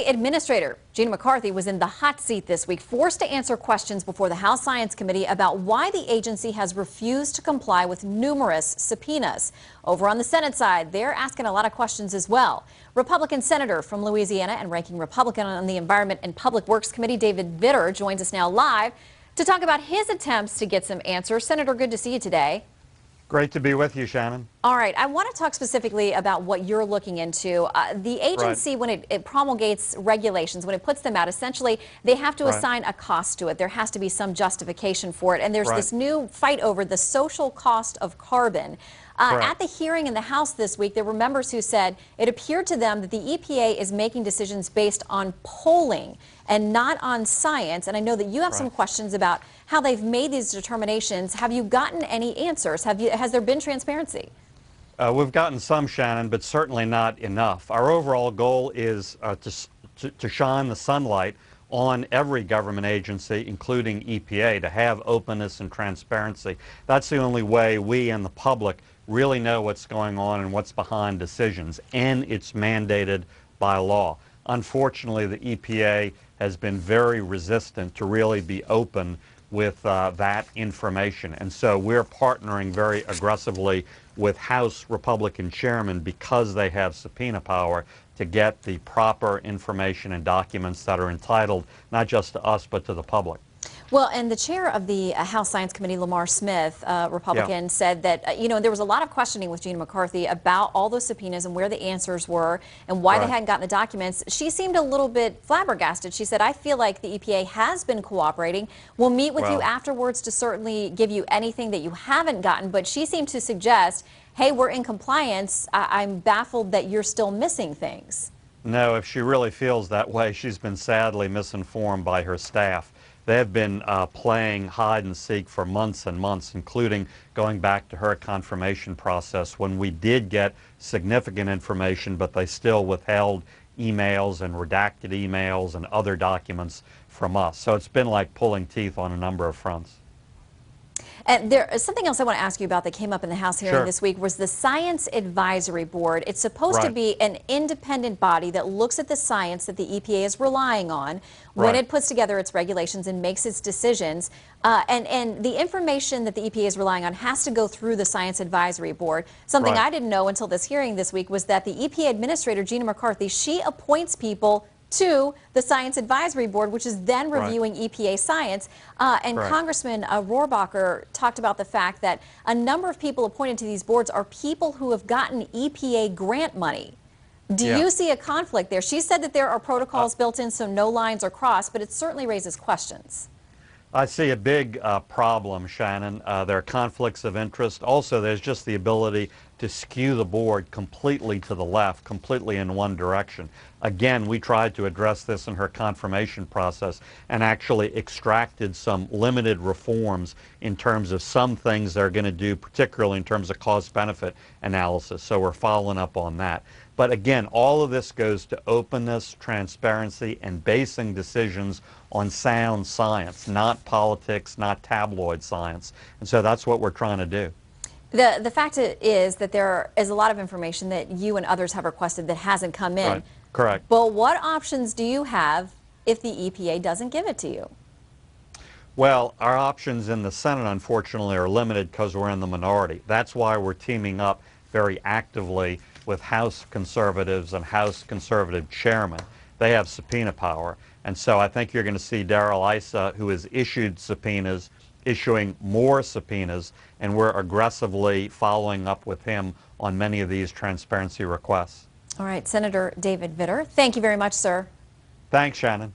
Administrator Gina McCarthy was in the hot seat this week, forced to answer questions before the House Science Committee about why the agency has refused to comply with numerous subpoenas. Over on the Senate side, they're asking a lot of questions as well. Republican Senator from Louisiana and ranking Republican on the Environment and Public Works Committee, David Vitter, joins us now live to talk about his attempts to get some answers. Senator, good to see you today. Great to be with you, Shannon. All right, I want to talk specifically about what you're looking into. The agency, when it promulgates regulations, when it puts them out, essentially they have to assign a cost to it. There has to be some justification for it. And there's this new fight over the social cost of carbon. At the hearing in the House this week, there were members who said it appeared to them that the EPA is making decisions based on polling and not on science. And I know that you have some questions about how they've made these determinations. Have you gotten any answers? Has there been transparency? We've gotten some, Shannon, but certainly not enough. Our overall goal is to shine the sunlight on every government agency, including EPA, to have openness and transparency. That's the only way we and the public really know what's going on and what's behind decisions, and it's mandated by law. Unfortunately, the EPA has been very resistant to really be open with that information, and so we're partnering very aggressively with House Republican chairmen, because they have subpoena power, to get the proper information and documents that are entitled not just to us but to the public. Well, and the chair of the House Science Committee, Lamar Smith, Republican, said that, there was a lot of questioning with Gina McCarthy about all those subpoenas and where the answers were and why they hadn't gotten the documents. She seemed a little bit flabbergasted. She said, I feel like the EPA has been cooperating. We'll meet with you afterwards to certainly give you anything that you haven't gotten. But she seemed to suggest, hey, we're in compliance. I'm baffled that you're still missing things. No, if she really feels that way, she's been sadly misinformed by her staff. They have been playing hide and seek for months and months, including going back to her confirmation process when we did get significant information, but they still withheld emails and redacted emails and other documents from us. So it's been like pulling teeth on a number of fronts. And there is something else I want to ask you about that came up in the House hearing this week was the Science Advisory Board. It's supposed to be an independent body that looks at the science that the EPA is relying on when it puts together its regulations and makes its decisions. And the information that the EPA is relying on has to go through the Science Advisory Board. Something I didn't know until this hearing this week was that the EPA Administrator, Gina McCarthy, she appoints people to the Science Advisory Board, which is then reviewing EPA science. And Congressman Rohrabacher talked about the fact that a number of people appointed to these boards are people who have gotten EPA grant money. Do you see a conflict there? She said that there are protocols built in so no lines are crossed, but it certainly raises questions. I see a big problem, Shannon. There are conflicts of interest. Also, there's just the ability to skew the board completely to the left, completely in one direction. Again, we tried to address this in her confirmation process and actually extracted some limited reforms in terms of some things they're going to do, particularly in terms of cost-benefit analysis. So we're following up on that. But again, all of this goes to openness, transparency, and basing decisions on sound science, not politics, not tabloid science. And so that's what we're trying to do. The fact is that there is a lot of information that you and others have requested that hasn't come in. Correct. But what options do you have if the EPA doesn't give it to you? Well, our options in the Senate, unfortunately, are limited because we're in the minority. That's why we're teaming up very actively with House conservatives and House conservative chairmen. They have subpoena power. And so I think you're going to see Darrell Issa, who has issued subpoenas, issuing more subpoenas, and we're aggressively following up with him on many of these transparency requests. All right, Senator David Vitter, thank you very much, sir. Thanks, Shannon.